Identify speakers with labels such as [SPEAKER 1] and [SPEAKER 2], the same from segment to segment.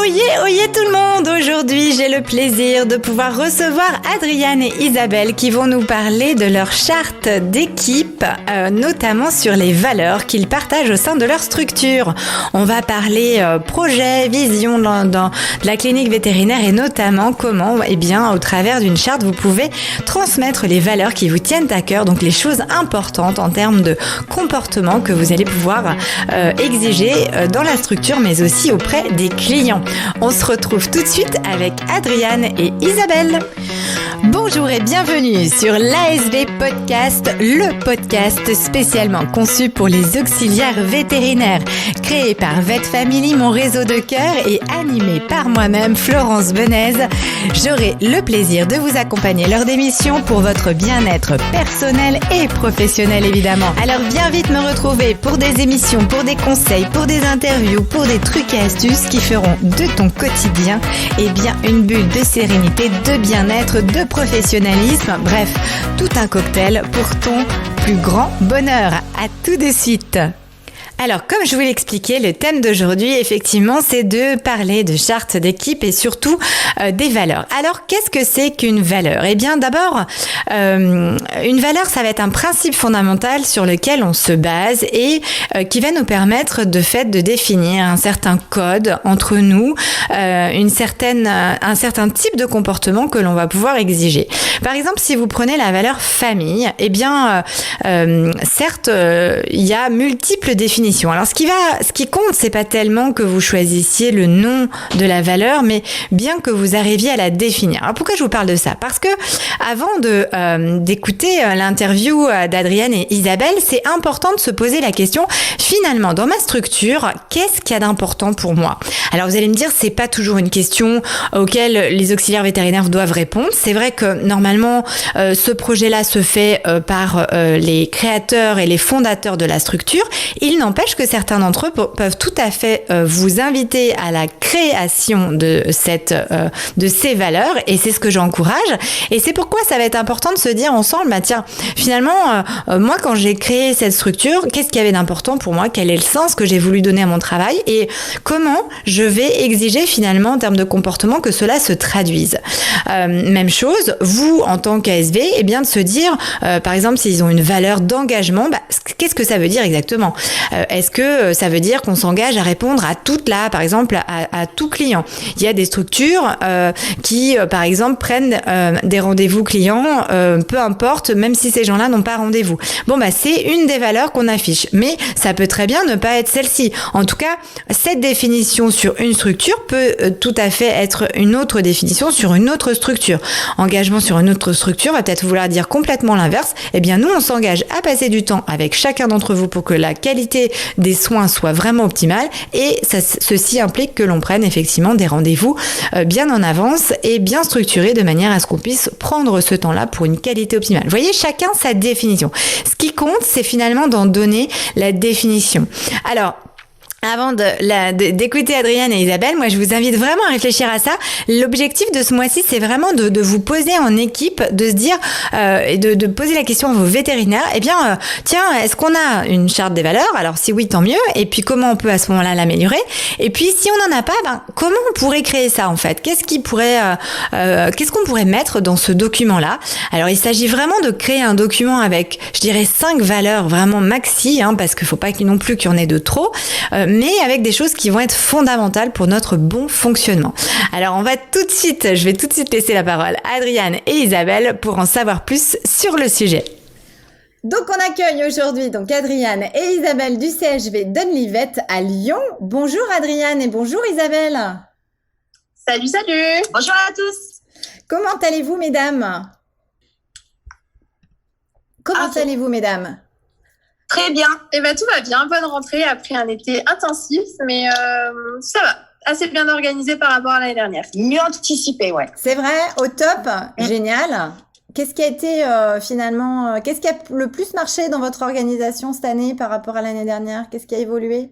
[SPEAKER 1] Oyez tout le monde! Aujourd'hui, j'ai le plaisir de pouvoir recevoir Adriane et Isabelle qui vont nous parler de leur charte d'équipe, notamment sur les valeurs qu'ils partagent au sein de leur structure. On va parler projet, vision dans la clinique vétérinaire et notamment comment, au travers d'une charte, vous pouvez transmettre les valeurs qui vous tiennent à cœur, donc les choses importantes en termes de comportement que vous allez pouvoir exiger dans la structure, mais aussi auprès des clients. On se retrouve tout de suite avec Adriane et Isabelle. Bonjour et bienvenue sur l'ASV Podcast, le podcast spécialement conçu pour les auxiliaires vétérinaires, créé par VetFamily, mon réseau de cœur, et animé par moi-même, Florence Benez. J'aurai le plaisir de vous accompagner lors d'émissions pour votre bien-être personnel et professionnel évidemment. Alors viens vite me retrouver pour des émissions, pour des conseils, pour des interviews, pour des trucs et astuces qui feront de ton quotidien une bulle de sérénité, de bien-être, de professionnalisme, bref, tout un cocktail pour ton plus grand bonheur. À tout de suite. Alors, comme je vous l'expliquais, le thème d'aujourd'hui, effectivement, c'est de parler de charte d'équipe et surtout des valeurs. Alors, qu'est-ce que c'est qu'une valeur ? Eh bien, d'abord, une valeur, ça va être un principe fondamental sur lequel on se base et qui va nous permettre de définir un certain code entre nous, un certain type de comportement que l'on va pouvoir exiger. Par exemple, si vous prenez la valeur famille, certes, il y a multiples définitions. Alors, ce qui compte, c'est pas tellement que vous choisissiez le nom de la valeur, mais bien que vous arriviez à la définir. Alors, pourquoi je vous parle de ça ? Parce que avant d'écouter l'interview d'Adriane et Isabelle, c'est important de se poser la question, finalement, dans ma structure, qu'est-ce qu'il y a d'important pour moi ? Alors, vous allez me dire, c'est pas toujours une question auquel les auxiliaires vétérinaires doivent répondre. C'est vrai que, normalement, ce projet-là se fait par les créateurs et les fondateurs de la structure. Il n'empêche que certains d'entre eux peuvent tout à fait vous inviter à la création de ces valeurs, et c'est ce que j'encourage. Et c'est pourquoi ça va être important de se dire ensemble, finalement, moi, quand j'ai créé cette structure, qu'est-ce qu'il y avait d'important pour moi ? Quel est le sens que j'ai voulu donner à mon travail ? Et comment je vais exiger finalement en termes de comportement que cela se traduise. Même chose, vous, en tant qu'ASV, de se dire, par exemple, s'ils ont une valeur d'engagement, qu'est-ce que ça veut dire exactement ? Est-ce que ça veut dire qu'on s'engage à répondre à par exemple, à tout client ? Il y a des structures qui, par exemple, prennent des rendez-vous clients, peu importe, même si ces gens-là n'ont pas rendez-vous. C'est une des valeurs qu'on affiche, mais ça peut très bien ne pas être celle-ci. En tout cas, cette définition sur une structure peut tout à fait être une autre définition sur une autre structure. Engagement sur une autre structure va peut-être vouloir dire complètement l'inverse. Nous, on s'engage à passer du temps avec chacun d'entre vous pour que la qualité des soins soit vraiment optimale, et ceci implique que l'on prenne effectivement des rendez-vous bien en avance et bien structurés de manière à ce qu'on puisse prendre ce temps-là pour une qualité optimale. Vous voyez, chacun sa définition. Ce qui compte, c'est finalement d'en donner la définition. Alors, avant d'écouter Adriane et Isabelle, moi je vous invite vraiment à réfléchir à ça. L'objectif de ce mois-ci, c'est vraiment de vous poser en équipe, de se dire et de poser la question à vos vétérinaires. Tiens, est-ce qu'on a une charte des valeurs ? Alors si oui, tant mieux. Et puis comment on peut à ce moment-là l'améliorer ? Et puis si on n'en a pas, comment on pourrait créer ça en fait ? Qu'est-ce qu'on pourrait mettre dans ce document-là ? Alors il s'agit vraiment de créer un document avec, je dirais, 5 valeurs vraiment maxi, parce qu'il faut pas non plus qu'il y en ait de trop. Mais avec des choses qui vont être fondamentales pour notre bon fonctionnement. Alors, je vais tout de suite laisser la parole à Adriane et Isabelle pour en savoir plus sur le sujet. Donc, on accueille aujourd'hui Adriane et Isabelle du CHV Dunlivet à Lyon. Bonjour Adriane et bonjour Isabelle.
[SPEAKER 2] Salut. Bonjour à tous.
[SPEAKER 1] Comment allez-vous, mesdames ?
[SPEAKER 2] Très bien. Tout va bien. Bonne rentrée après un été intensif, mais ça va. Assez bien organisé par rapport à l'année dernière.
[SPEAKER 3] Mieux anticipé, ouais.
[SPEAKER 1] C'est vrai, au top, génial. Qu'est-ce qui a été qu'est-ce qui a le plus marché dans votre organisation cette année par rapport à l'année dernière ? Qu'est-ce qui a évolué ?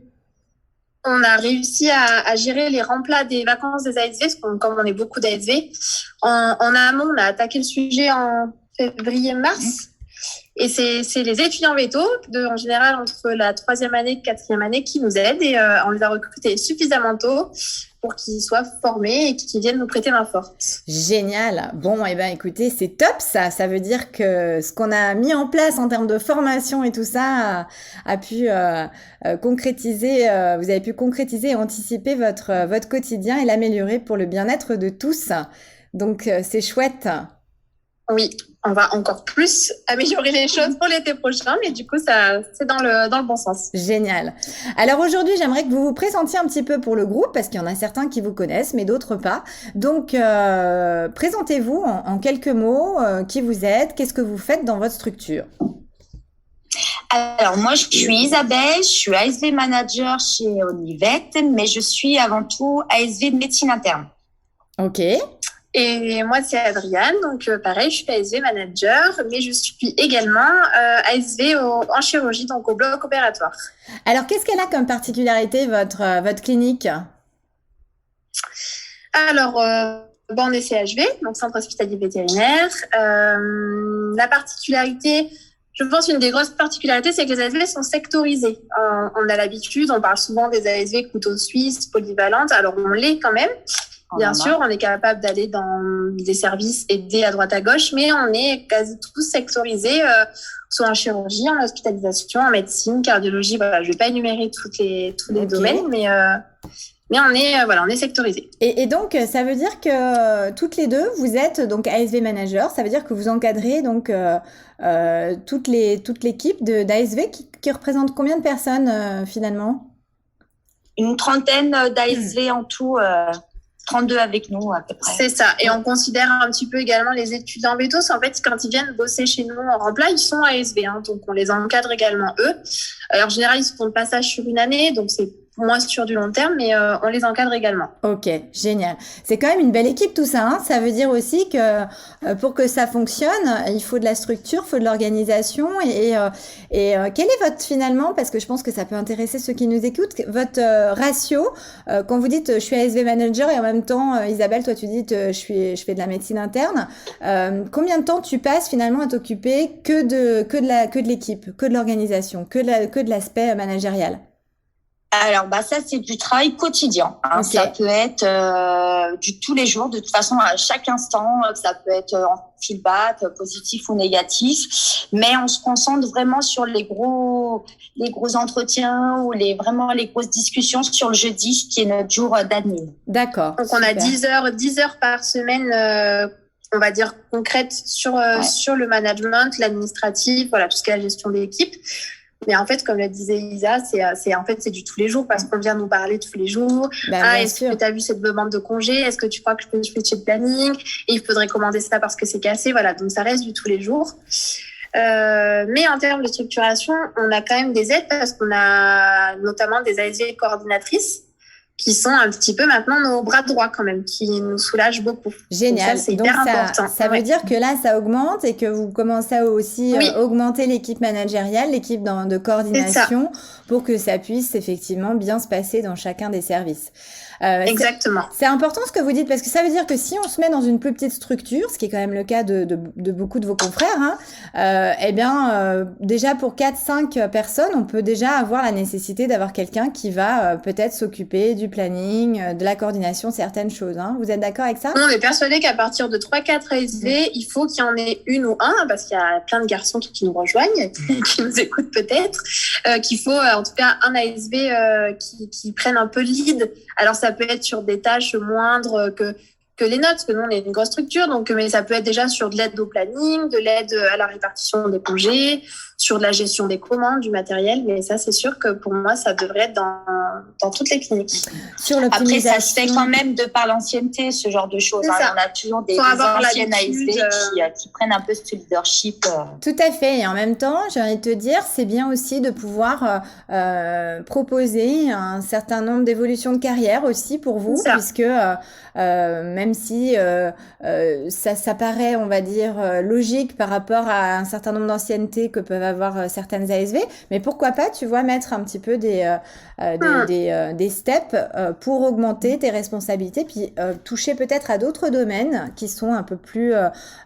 [SPEAKER 2] On a réussi à gérer les remplats des vacances des ASV, parce comme on est beaucoup d'ASV. En amont, on a attaqué le sujet en février-mars. Et c'est les étudiants véto, en général entre la 3e année et 4e année, qui nous aident. Et on les a recrutés suffisamment tôt pour qu'ils soient formés et qu'ils viennent nous prêter main forte.
[SPEAKER 1] Génial. Bon, eh ben, écoutez, c'est top ça. Ça veut dire que ce qu'on a mis en place en termes de formation et tout ça a pu concrétiser, vous avez pu concrétiser et anticiper votre quotidien et l'améliorer pour le bien-être de tous. Donc, c'est chouette.
[SPEAKER 2] Oui, on va encore plus améliorer les choses pour l'été prochain, mais du coup, ça, c'est dans le bon sens.
[SPEAKER 1] Génial. Alors aujourd'hui, j'aimerais que vous vous présentiez un petit peu pour le groupe, parce qu'il y en a certains qui vous connaissent, mais d'autres pas. Donc, présentez-vous en quelques mots, qui vous êtes, qu'est-ce que vous faites dans votre structure?
[SPEAKER 3] Alors, moi, je suis Isabelle, je suis ASV manager chez Onivet, mais je suis avant tout ASV de médecine interne.
[SPEAKER 1] Ok.
[SPEAKER 2] Et moi, c'est Adriane, donc pareil, je suis ASV manager, mais je suis également ASV en chirurgie, donc au bloc opératoire.
[SPEAKER 1] Alors, qu'est-ce qu'elle a comme particularité, votre clinique?
[SPEAKER 2] Alors, on est CHV, donc Centre Hospitalier Vétérinaire. La particularité, je pense une des grosses particularités, c'est que les ASV sont sectorisés. On a l'habitude, on parle souvent des ASV couteau suisse, polyvalentes, alors on l'est quand même. Bien sûr, on est capable d'aller dans des services aidés à droite à gauche, mais on est quasi tous sectorisés, soit en chirurgie, en hospitalisation, en médecine, cardiologie. Voilà, je vais pas énumérer tous les domaines, mais on est sectorisés.
[SPEAKER 1] Et donc, ça veut dire que toutes les deux, vous êtes donc ASV manager. Ça veut dire que vous encadrez donc toute l'équipe d'ASV qui représente combien de personnes finalement?
[SPEAKER 3] Une trentaine d'ASV en tout. 32 avec nous à peu près.
[SPEAKER 2] C'est ça. Et on considère un petit peu également les étudiants bétos. En fait, quand ils viennent bosser chez nous en remplat, ils sont ASV. Donc, on les encadre également eux. En général, ils font le passage sur une année. Donc, c'est moins sur du long terme, mais on les encadre également.
[SPEAKER 1] Ok, génial. C'est quand même une belle équipe tout ça, hein. Ça veut dire aussi que pour que ça fonctionne, il faut de la structure, il faut de l'organisation. Et quel est votre finalement, parce que je pense que ça peut intéresser ceux qui nous écoutent, votre ratio quand vous dites je suis ASV manager et en même temps Isabelle, toi tu dis je fais de la médecine interne. Combien de temps tu passes finalement à t'occuper que de l'équipe, que de l'organisation, que de l'aspect managérial?
[SPEAKER 3] Alors, ça, c'est du travail quotidien. Hein. Okay. Ça peut être du tous les jours, de toute façon, à chaque instant. Ça peut être en feedback, positif ou négatif. Mais on se concentre vraiment sur les gros entretiens ou les grosses discussions sur le jeudi, qui est notre jour d'admin.
[SPEAKER 1] D'accord.
[SPEAKER 2] Donc, on a 10 heures par semaine, on va dire, concrètes sur le management, l'administratif, voilà, tout ce qui est la gestion de l'équipe. Mais en fait, comme le disait Isa, c'est du tous les jours parce qu'on vient nous parler tous les jours. Est-ce que tu as vu cette demande de congé? Est-ce que tu crois que je peux switcher de planning? Et il faudrait commander ça parce que c'est cassé. Voilà, donc ça reste du tous les jours. Mais en termes de structuration, on a quand même des aides parce qu'on a notamment des ASV coordinatrices qui sont un petit peu maintenant nos bras droits quand même, qui nous soulagent beaucoup.
[SPEAKER 1] Génial.
[SPEAKER 2] Donc ça, c'est hyper important.
[SPEAKER 1] Ça veut dire que là, ça augmente et que vous commencez à aussi augmenter l'équipe managériale, l'équipe de coordination pour que ça puisse effectivement bien se passer dans chacun des services.
[SPEAKER 2] Exactement.
[SPEAKER 1] C'est important ce que vous dites parce que ça veut dire que si on se met dans une plus petite structure, ce qui est quand même le cas de beaucoup de vos confrères, déjà pour 4-5 personnes, on peut déjà avoir la nécessité d'avoir quelqu'un qui va peut-être s'occuper du planning, de la coordination, certaines choses. Hein. Vous êtes d'accord avec ça?
[SPEAKER 2] On est persuadé qu'à partir de 3-4 ASV, il faut qu'il y en ait une ou un, parce qu'il y a plein de garçons qui nous rejoignent, qui nous écoutent peut-être, qu'il faut en tout cas un ASV qui prenne un peu le lead. Alors ça peut être sur des tâches moindres que les nôtres, parce que nous on est une grosse structure, donc mais ça peut être déjà sur de l'aide au planning, de l'aide à la répartition des congés, sur de la gestion des commandes, du matériel, mais ça c'est sûr que pour moi ça devrait être dans toutes les cliniques.
[SPEAKER 3] Après ça se fait quand même de par l'ancienneté, ce genre de choses. Hein. On a toujours des anciennes ASV qui prennent un peu ce leadership.
[SPEAKER 1] Tout à fait, et en même temps j'ai envie de te dire, c'est bien aussi de pouvoir proposer un certain nombre d'évolutions de carrière aussi pour vous, puisque même si ça paraît, on va dire, logique par rapport à un certain nombre d'anciennetés que peuvent avoir certaines ASV, mais pourquoi pas, tu vois, mettre un petit peu des steps pour augmenter tes responsabilités, puis toucher peut-être à d'autres domaines qui sont un peu plus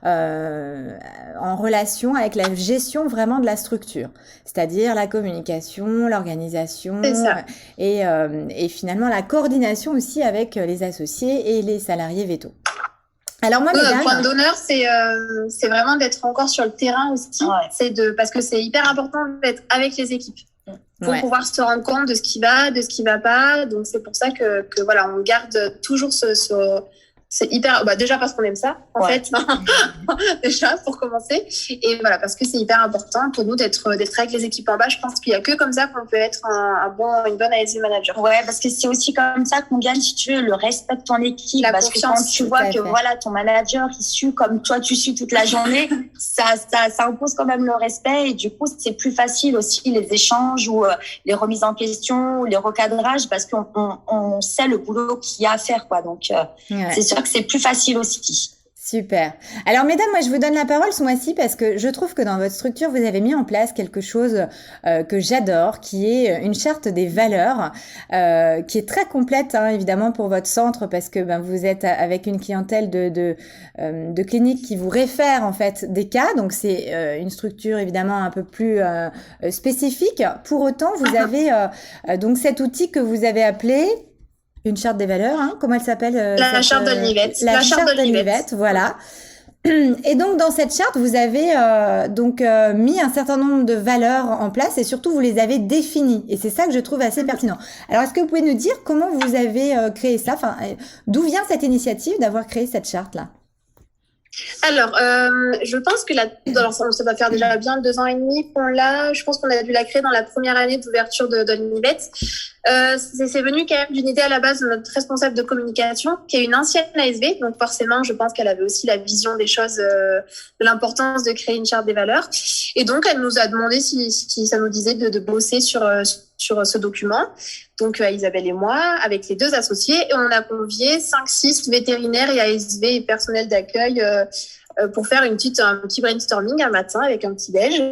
[SPEAKER 1] en relation avec la gestion vraiment de la structure, c'est-à-dire la communication, l'organisation et finalement la coordination aussi avec les associés et les salariés vétos. Alors moi,
[SPEAKER 2] notre point d'honneur, c'est vraiment d'être encore sur le terrain aussi. Parce que c'est hyper important d'être avec les équipes pour pouvoir se rendre compte de ce qui va, de ce qui va pas. Donc c'est pour ça que voilà, on garde toujours c'est hyper, déjà parce qu'on aime ça, en fait, déjà, pour commencer. Et voilà, parce que c'est hyper important pour nous d'être avec les équipes en bas. Je pense qu'il y a que comme ça qu'on peut être une bonne ASV manager.
[SPEAKER 3] Ouais, parce que c'est aussi comme ça qu'on gagne, si tu veux, le respect de ton équipe. Parce que quand tu vois que voilà, ton manager, il sue comme toi, tu sues toute la journée, ça impose quand même le respect. Et du coup, c'est plus facile aussi les échanges ou les remises en question ou les recadrages parce qu'on sait le boulot qu'il y a à faire, quoi. Donc, c'est sûr que c'est plus facile aussi.
[SPEAKER 1] Super. Alors, mesdames, moi, je vous donne la parole ce mois-ci parce que je trouve que dans votre structure, vous avez mis en place quelque chose que j'adore, qui est une charte des valeurs, qui est très complète, hein, évidemment, pour votre centre parce que vous êtes avec une clientèle de cliniques qui vous réfèrent en fait des cas. Donc, c'est une structure évidemment un peu plus spécifique. Pour autant, vous avez donc cet outil que vous avez appelé une charte des valeurs, hein. Comment elle s'appelle
[SPEAKER 2] La charte d'Olivette.
[SPEAKER 1] La charte d'Olivette, voilà. Et donc, dans cette charte, vous avez mis un certain nombre de valeurs en place et surtout, vous les avez définies. Et c'est ça que je trouve assez pertinent. Alors, est-ce que vous pouvez nous dire comment vous avez créé ça? Enfin, d'où vient cette initiative d'avoir créé cette charte-là?
[SPEAKER 2] Alors, je pense que ça va faire déjà bien 2 ans et demi qu'on l'a. Je pense qu'on a dû la créer dans la première année d'ouverture de l'Univette. C'est venu quand même d'une idée à la base de notre responsable de communication, qui est une ancienne ASV. Donc forcément, je pense qu'elle avait aussi la vision des choses, de l'importance de créer une charte des valeurs. Et donc, elle nous a demandé si ça nous disait de bosser sur ce document. Donc, Isabelle et moi, avec les 2 associés, et on a convié 5-6 vétérinaires et ASV et personnel d'accueil pour faire un petit brainstorming un matin avec un petit déj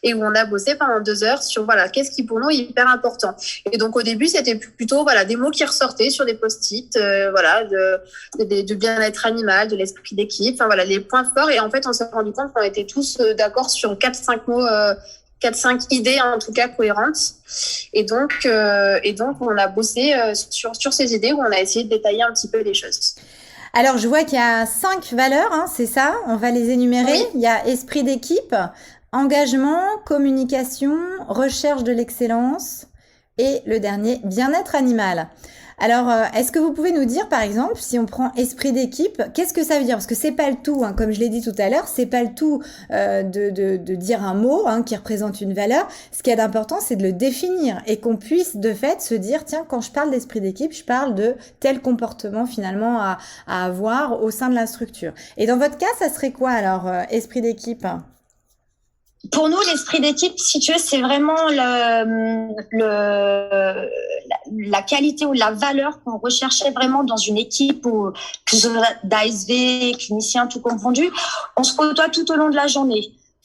[SPEAKER 2] et où on a bossé pendant 2 heures sur qu'est-ce qui pour nous est hyper important. Et donc au début c'était plutôt des mots qui ressortaient sur des post-it, de bien-être animal, de l'esprit d'équipe, les points forts. Et en fait on s'est rendu compte qu'on était tous d'accord sur 4-5 mots. 4-5 idées en tout cas cohérentes et donc on a bossé sur ces idées où on a essayé de détailler un petit peu les choses.
[SPEAKER 1] Alors je vois qu'il y a 5 valeurs, hein, c'est ça? On va les énumérer. Oui. Il y a esprit d'équipe, engagement, communication, recherche de l'excellence et le dernier, bien-être animal. Alors, est-ce que vous pouvez nous dire, par exemple, si on prend esprit d'équipe, qu'est-ce que ça veut dire? Parce que c'est pas le tout, hein, comme je l'ai dit tout à l'heure, c'est pas le tout de dire un mot qui représente une valeur. Ce qui est important, c'est de le définir et qu'on puisse de fait se dire, tiens, quand je parle d'esprit d'équipe, je parle de tel comportement finalement à avoir au sein de la structure. Et dans votre cas, ça serait quoi alors, esprit d'équipe?
[SPEAKER 3] Pour nous, l'esprit d'équipe, si tu veux, c'est vraiment la qualité ou la valeur qu'on recherchait vraiment dans une équipe ou que ce soit d'ASV, cliniciens, tout confondu. On se côtoie tout au long de la journée.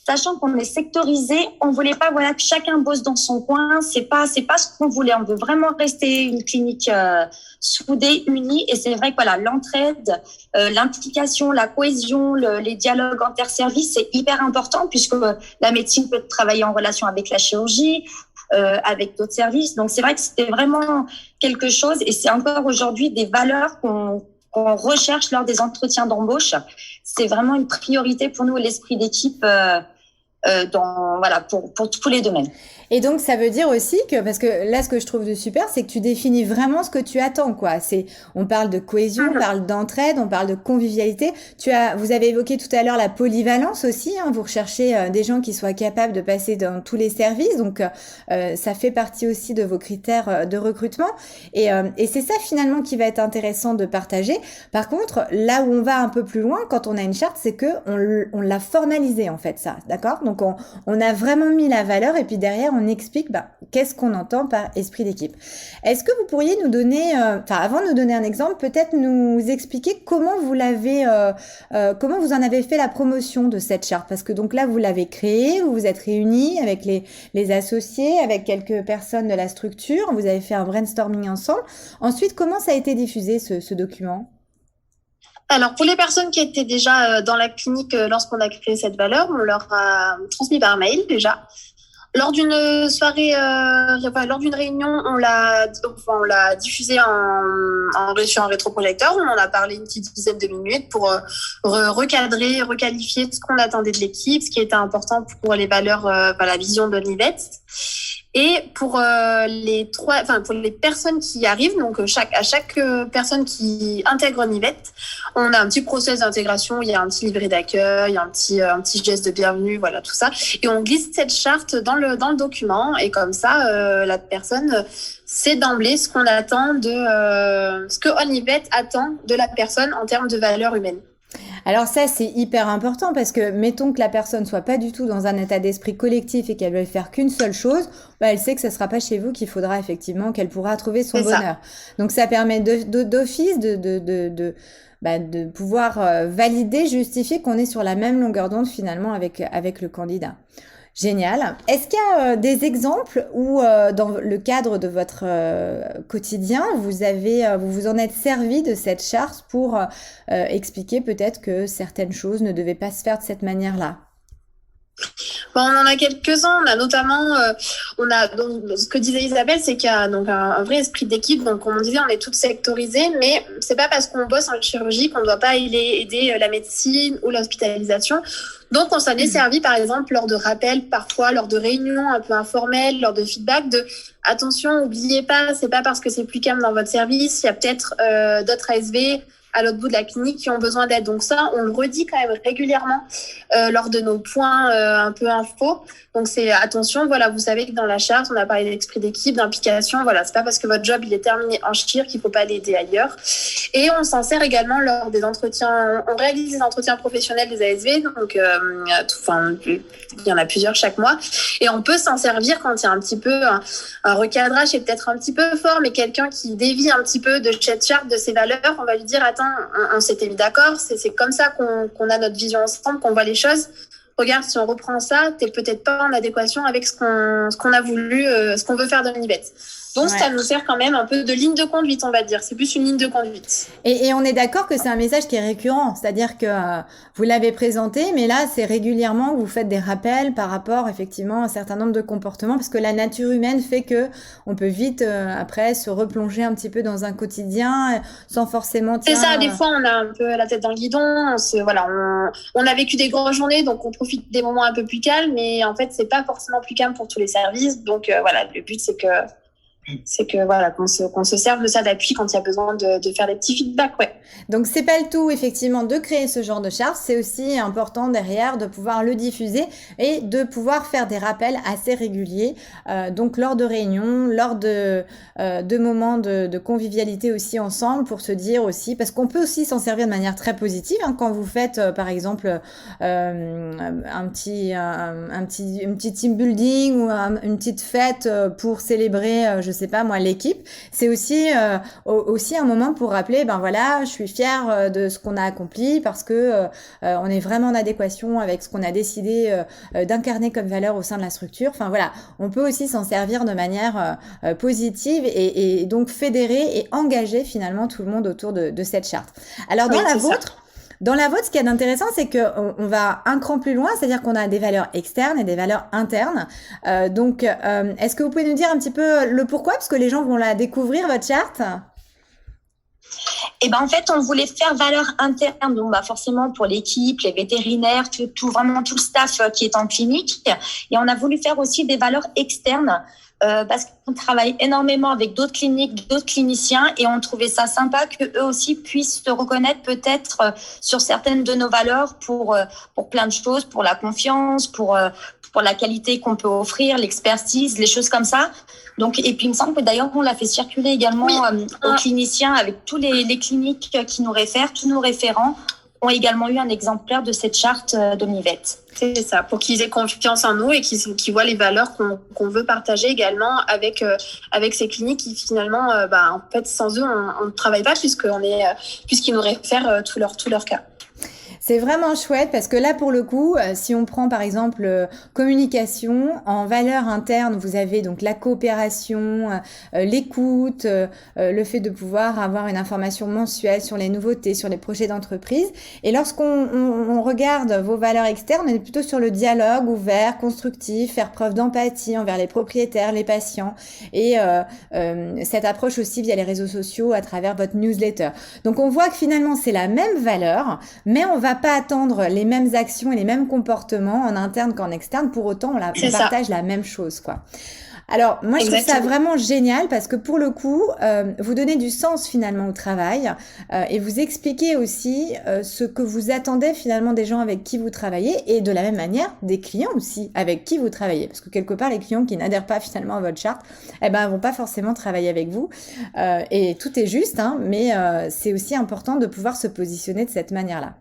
[SPEAKER 3] Sachant qu'on est sectorisé, on voulait pas que chacun bosse dans son coin. C'est pas ce qu'on voulait. On veut vraiment rester une clinique soudée, unie. Et c'est vrai que l'entraide, l'implication, la cohésion, les dialogues interservices, c'est hyper important puisque la médecine peut travailler en relation avec la chirurgie, avec d'autres services. Donc c'est vrai que c'était vraiment quelque chose. Et c'est encore aujourd'hui des valeurs qu'on recherche lors des entretiens d'embauche. C'est vraiment une priorité pour nous, l'esprit d'équipe pour tous les domaines.
[SPEAKER 1] Et donc, ça veut dire aussi que, parce que là, ce que je trouve de super, c'est que tu définis vraiment ce que tu attends, quoi. On parle de cohésion, on parle d'entraide, on parle de convivialité. Vous avez évoqué tout à l'heure la polyvalence aussi, hein. Vous recherchez des gens qui soient capables de passer dans tous les services. Donc, ça fait partie aussi de vos critères de recrutement. Et c'est ça, finalement, qui va être intéressant de partager. Par contre, là où on va un peu plus loin, quand on a une charte, c'est que on l'a formalisé, en fait, ça. D'accord? Donc, on a vraiment mis la valeur et puis derrière, on explique qu'est-ce qu'on entend par esprit d'équipe. Est-ce que vous pourriez nous donner, avant de nous donner un exemple, peut-être nous expliquer comment vous en avez fait la promotion de cette charte? Parce que donc là, vous l'avez créée, vous vous êtes réunis avec les associés, avec quelques personnes de la structure, vous avez fait un brainstorming ensemble. Ensuite, comment ça a été diffusé ce document?
[SPEAKER 2] Alors, pour les personnes qui étaient déjà dans la clinique lorsqu'on a créé cette valeur, on leur a transmis par mail déjà. Lors d'une soirée, lors d'une réunion, on l'a diffusé sur un rétroprojecteur. On en a parlé une petite dizaine de minutes pour recadrer, requalifier ce qu'on attendait de l'équipe, ce qui était important pour les valeurs, la vision de Nivette. Et pour les personnes qui arrivent, donc à chaque personne qui intègre Nivette, on a un petit process d'intégration, il y a un petit livret d'accueil, un petit geste de bienvenue, voilà tout ça, et on glisse cette charte dans le document, et comme ça la personne sait d'emblée ce qu'on attend ce que Nivette attend de la personne en termes de valeurs humaines.
[SPEAKER 1] Alors ça, c'est hyper important parce que mettons que la personne soit pas du tout dans un état d'esprit collectif et qu'elle veut faire qu'une seule chose, elle sait que ce sera pas chez vous qu'il faudra effectivement qu'elle pourra trouver son bonheur. Donc ça permet d'office de pouvoir valider, justifier qu'on est sur la même longueur d'onde finalement avec le candidat. Génial. Est-ce qu'il y a des exemples où, dans le cadre de votre quotidien, vous vous en êtes servi de cette charte pour expliquer peut-être que certaines choses ne devaient pas se faire de cette manière-là?
[SPEAKER 2] On en a quelques-uns. On a notamment, donc, ce que disait Isabelle, c'est qu'il y a donc un vrai esprit d'équipe. Donc, comme on disait, on est toutes sectorisées, mais c'est pas parce qu'on bosse en chirurgie qu'on ne doit pas aider la médecine ou l'hospitalisation. Donc, on s'en est servi, par exemple, lors de rappels, parfois, lors de réunions un peu informelles, lors de feedback, attention, n'oubliez pas, c'est pas parce que c'est plus calme dans votre service, il y a peut-être d'autres ASV à l'autre bout de la clinique qui ont besoin d'aide. Donc ça, on le redit quand même régulièrement lors de nos points un peu info. Donc c'est attention, voilà, vous savez que dans la charte, on a parlé d'esprit d'équipe, d'implication. Voilà, c'est pas parce que votre job il est terminé en chir qu'il faut pas l'aider ailleurs. Et on s'en sert également lors des entretiens. On réalise des entretiens professionnels des ASV. Donc, il y en a plusieurs chaque mois. Et on peut s'en servir quand il y a un petit peu un recadrage est peut-être un petit peu fort, mais quelqu'un qui dévie un petit peu de cette charte, de ses valeurs, on va lui dire attends, on s'était mis d'accord, c'est comme ça qu'on a notre vision ensemble, qu'on voit les choses. Regarde, si on reprend ça, t'es peut-être pas en adéquation avec ce qu'on a voulu, ce qu'on veut faire de Nivette. Donc, ça nous sert quand même un peu de ligne de conduite, on va dire. C'est plus une ligne de conduite.
[SPEAKER 1] Et on est d'accord que c'est un message qui est récurrent. C'est-à-dire que vous l'avez présenté, mais là, c'est régulièrement que vous faites des rappels par rapport, effectivement, à un certain nombre de comportements, parce que la nature humaine fait que on peut vite, après, se replonger un petit peu dans un quotidien sans forcément...
[SPEAKER 2] C'est ça, des fois, on a un peu la tête dans le guidon. On a vécu des grosses journées, donc on profite des moments un peu plus calmes, mais en fait, c'est pas forcément plus calme pour tous les services. Donc, le but, c'est que voilà, qu'on se serve de ça d'appui quand il y a besoin de faire des petits feedbacks, ouais.
[SPEAKER 1] Donc c'est pas le tout effectivement de créer ce genre de charte, c'est aussi important derrière de pouvoir le diffuser et de pouvoir faire des rappels assez réguliers, donc lors de réunions, lors de moments de convivialité aussi ensemble, pour se dire aussi, parce qu'on peut aussi s'en servir de manière très positive, hein, quand vous faites par exemple un petit team building ou une petite fête pour célébrer je sais pas moi l'équipe, c'est aussi un moment pour rappeler je suis fière de ce qu'on a accompli parce que on est vraiment en adéquation avec ce qu'on a décidé d'incarner comme valeur au sein de la structure. Enfin voilà, on peut aussi s'en servir de manière positive et donc fédérer et engager finalement tout le monde autour de cette charte. Alors dans la vôtre, ce qu'il y a d'intéressant, c'est qu'on va un cran plus loin, c'est-à-dire qu'on a des valeurs externes et des valeurs internes. Donc, est-ce que vous pouvez nous dire un petit peu le pourquoi, parce que les gens vont la découvrir, votre charte?
[SPEAKER 3] En fait, on voulait faire valeur interne, donc forcément pour l'équipe, les vétérinaires, vraiment tout le staff qui est en clinique. Et on a voulu faire aussi des valeurs externes. Parce qu'on travaille énormément avec d'autres cliniques, d'autres cliniciens, et on trouvait ça sympa que eux aussi puissent se reconnaître peut-être sur certaines de nos valeurs pour plein de choses, pour la confiance, pour la qualité qu'on peut offrir, l'expertise, les choses comme ça. Donc, et puis il me semble que d'ailleurs on l'a fait circuler également aux cliniciens avec tous les cliniques qui nous réfèrent, tous nos référents. ont également eu un exemplaire de cette charte d'Omnivet.
[SPEAKER 2] C'est ça, pour qu'ils aient confiance en nous et qu'ils voient les valeurs qu'on veut partager également avec ces cliniques qui finalement, en fait, sans eux, on ne travaille pas puisqu'ils nous réfèrent tout leur cas.
[SPEAKER 1] C'est vraiment chouette parce que là, pour le coup, si on prend par exemple communication, en valeur interne, vous avez donc la coopération, l'écoute, le fait de pouvoir avoir une information mensuelle sur les nouveautés, sur les projets d'entreprise. Et lorsqu'on regarde vos valeurs externes, on est plutôt sur le dialogue ouvert, constructif, faire preuve d'empathie envers les propriétaires, les patients et cette approche aussi via les réseaux sociaux à travers votre newsletter. Donc on voit que finalement c'est la même valeur, mais on va pas attendre les mêmes actions et les mêmes comportements en interne qu'en externe. Pour autant, on partage la même chose, quoi. Alors, moi, je trouve ça vraiment génial parce que pour le coup, vous donnez du sens finalement au travail et vous expliquez aussi ce que vous attendez finalement des gens avec qui vous travaillez et de la même manière des clients aussi avec qui vous travaillez. Parce que quelque part, les clients qui n'adhèrent pas finalement à votre charte, vont pas forcément travailler avec vous. Et tout est juste, hein, mais c'est aussi important de pouvoir se positionner de cette manière-là.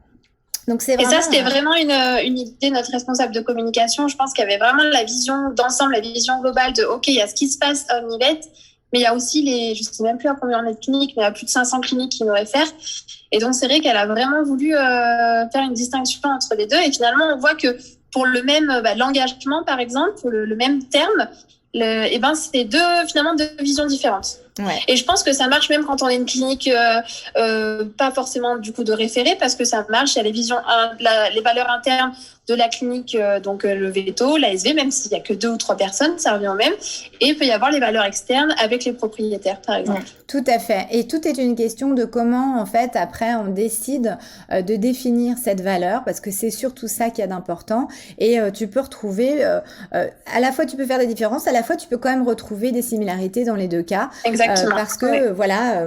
[SPEAKER 1] Donc c'est vraiment...
[SPEAKER 2] Et ça, c'était vraiment une idée de notre responsable de communication. Je pense qu'il y avait vraiment la vision d'ensemble, la vision globale de OK, il y a ce qui se passe à Omnivet, mais il y a aussi je sais même plus à combien on est de cliniques, mais il y a plus de 500 cliniques qui nous réfèrent. Et donc c'est vrai qu'elle a vraiment voulu faire une distinction entre les deux. Et finalement, on voit que pour le même l'engagement, par exemple, pour le même terme, c'est deux visions différentes.
[SPEAKER 1] Ouais.
[SPEAKER 2] Et je pense que ça marche même quand on est une clinique pas forcément du coup de référé, parce que ça marche. Il y a les valeurs internes de la clinique, donc le veto, l'ASV, même s'il y a que 2 ou 3 personnes, ça revient au même. Et il peut y avoir les valeurs externes avec les propriétaires, par exemple.
[SPEAKER 1] Tout à fait. Et tout est une question de comment, en fait, après, on décide de définir cette valeur, parce que c'est surtout ça qu'il y a d'important. Et tu peux retrouver, à la fois tu peux faire des différences, à la fois tu peux quand même retrouver des similarités dans les deux cas.
[SPEAKER 2] Exactement.
[SPEAKER 1] Parce que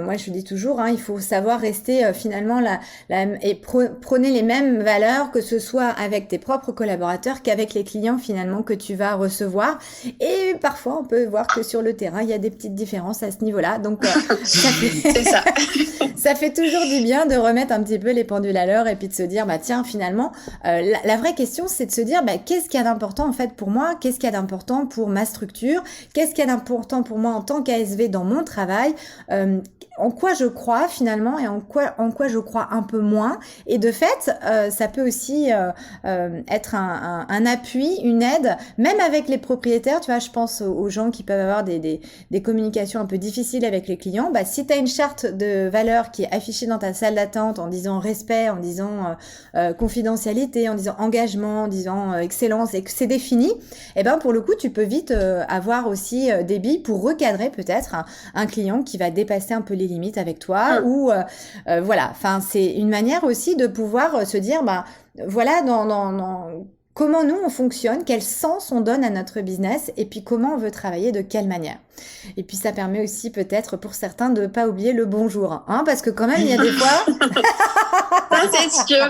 [SPEAKER 1] moi je dis toujours, il faut savoir rester finalement et prôner les mêmes valeurs, que ce soit avec tes propres collaborateurs qu'avec les clients finalement que tu vas recevoir. Et parfois on peut voir que sur le terrain il y a des petites différences à ce niveau-là. Donc
[SPEAKER 2] c'est ça.
[SPEAKER 1] Ça fait toujours du bien de remettre un petit peu les pendules à l'heure et puis de se dire tiens, finalement la vraie question c'est de se dire qu'est-ce qu'il y a d'important en fait pour moi, qu'est-ce qu'il y a d'important pour ma structure, qu'est-ce qu'il y a d'important pour moi en tant qu'ASV dans mon travail, en quoi je crois finalement et en quoi je crois un peu moins. Et de fait, ça peut aussi être un appui, une aide, même avec les propriétaires. Tu vois, je pense aux gens qui peuvent avoir des communications un peu difficiles avec les clients. Si tu as une charte de valeurs qui est affichée dans ta salle d'attente en disant respect, en disant confidentialité, en disant engagement, en disant excellence et que c'est défini, pour le coup, tu peux vite avoir aussi des billes pour recadrer peut-être un client qui va dépasser un peu les limites avec toi ou voilà. Enfin, c'est une manière aussi de pouvoir se dire voilà dans comment nous on fonctionne, quel sens on donne à notre business et puis comment on veut travailler, de quelle manière. Et puis ça permet aussi peut-être pour certains de pas oublier le bonjour, parce que quand même il y a des fois.
[SPEAKER 2] Ça c'est sûr.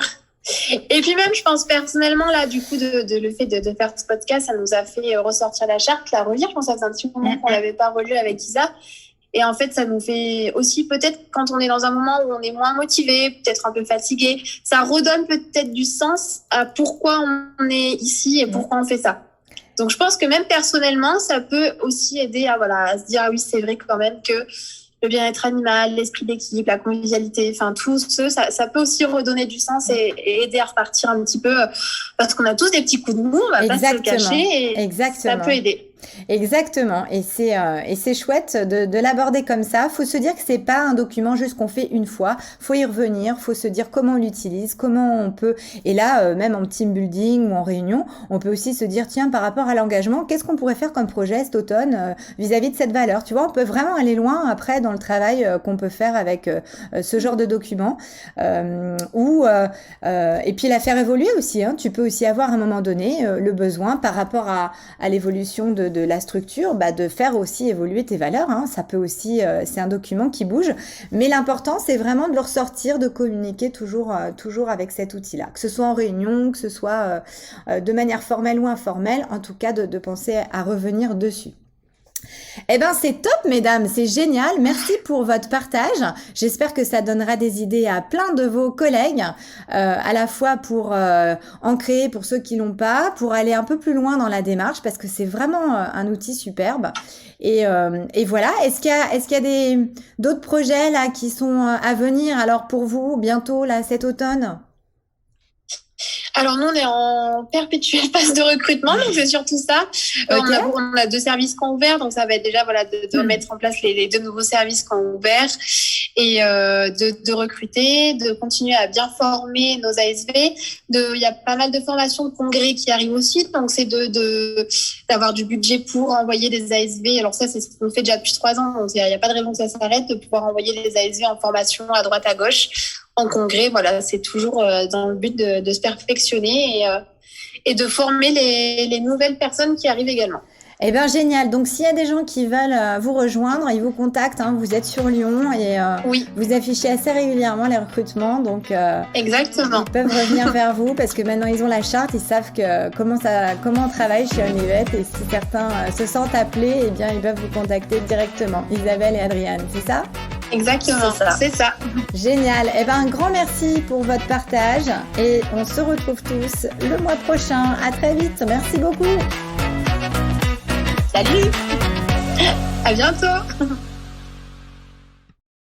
[SPEAKER 2] Et puis même, je pense personnellement, là, du coup, le fait de faire ce podcast, ça nous a fait ressortir la charte, la relire. Je pense que ça faisait un petit moment qu'on l'avait pas relue avec Isa. Et en fait, ça nous fait aussi, peut-être, quand on est dans un moment où on est moins motivé, peut-être un peu fatigué, ça redonne peut-être du sens à pourquoi on est ici et pourquoi on fait ça. Donc, je pense que même personnellement, ça peut aussi aider à se dire, oui, c'est vrai quand même que le bien-être animal, l'esprit d'équipe, la convivialité, enfin tout ça peut aussi redonner du sens et aider à repartir un petit peu, parce qu'on a tous des petits coups de mou, on va pas se le cacher, et ça peut aider.
[SPEAKER 1] Exactement, et c'est chouette de l'aborder comme ça. Faut se dire que c'est pas un document juste qu'on fait une fois, faut y revenir, faut se dire comment on l'utilise, comment on peut, et là même en team building ou en réunion, on peut aussi se dire tiens, par rapport à l'engagement, qu'est-ce qu'on pourrait faire comme projet cet automne vis-à-vis de cette valeur. Tu vois, on peut vraiment aller loin après dans le travail qu'on peut faire avec ce genre de document, et puis la faire évoluer aussi, tu peux aussi avoir à un moment donné le besoin par rapport à l'évolution de la structure, de faire aussi évoluer tes valeurs, ça peut aussi, c'est un document qui bouge, mais l'important c'est vraiment de le ressortir, de communiquer toujours avec cet outil-là, que ce soit en réunion, que ce soit de manière formelle ou informelle, en tout cas de penser à revenir dessus.
[SPEAKER 4] Eh ben, c'est top, mesdames, c'est génial. Merci pour votre partage. J'espère que ça donnera des idées à plein de vos collègues, à la fois pour en créer pour ceux qui l'ont pas, pour aller un peu plus loin dans la démarche, parce que c'est vraiment un outil superbe. Et voilà. Est-ce qu'il y a d'autres projets là qui sont à venir alors pour vous bientôt là cet automne?
[SPEAKER 2] Alors nous, on est en perpétuelle phase de recrutement, donc c'est surtout ça. On a 2 services qui ont ouvert, donc ça va être déjà de mettre en place les 2 nouveaux services qui ont ouvert et de recruter, de continuer à bien former nos ASV. Il y a pas mal de formations de congrès qui arrivent aussi, donc c'est d'avoir du budget pour envoyer des ASV. Alors ça, c'est ce qu'on fait déjà depuis 3 ans, donc il n'y a pas de raison que ça s'arrête, de pouvoir envoyer des ASV en formation à droite à gauche. En congrès, voilà, c'est toujours dans le but de se perfectionner et de former les nouvelles personnes qui arrivent également.
[SPEAKER 4] Eh bien, génial. Donc, s'il y a des gens qui veulent vous rejoindre, ils vous contactent. Hein, vous êtes sur Lyon et
[SPEAKER 2] oui.
[SPEAKER 4] Vous affichez assez régulièrement les recrutements. Donc,
[SPEAKER 2] exactement.
[SPEAKER 4] Ils peuvent revenir vers vous parce que maintenant, ils ont la charte. Ils savent comment on travaille chez Onivette. Et si certains se sentent appelés, eh bien, ils peuvent vous contacter directement. Isabelle et Adriane, c'est ça ?
[SPEAKER 2] Exactement, c'est ça.
[SPEAKER 4] Génial. Eh ben, un grand merci pour votre partage et on se retrouve tous le mois prochain. À très vite. Merci beaucoup.
[SPEAKER 3] Salut.
[SPEAKER 2] À bientôt.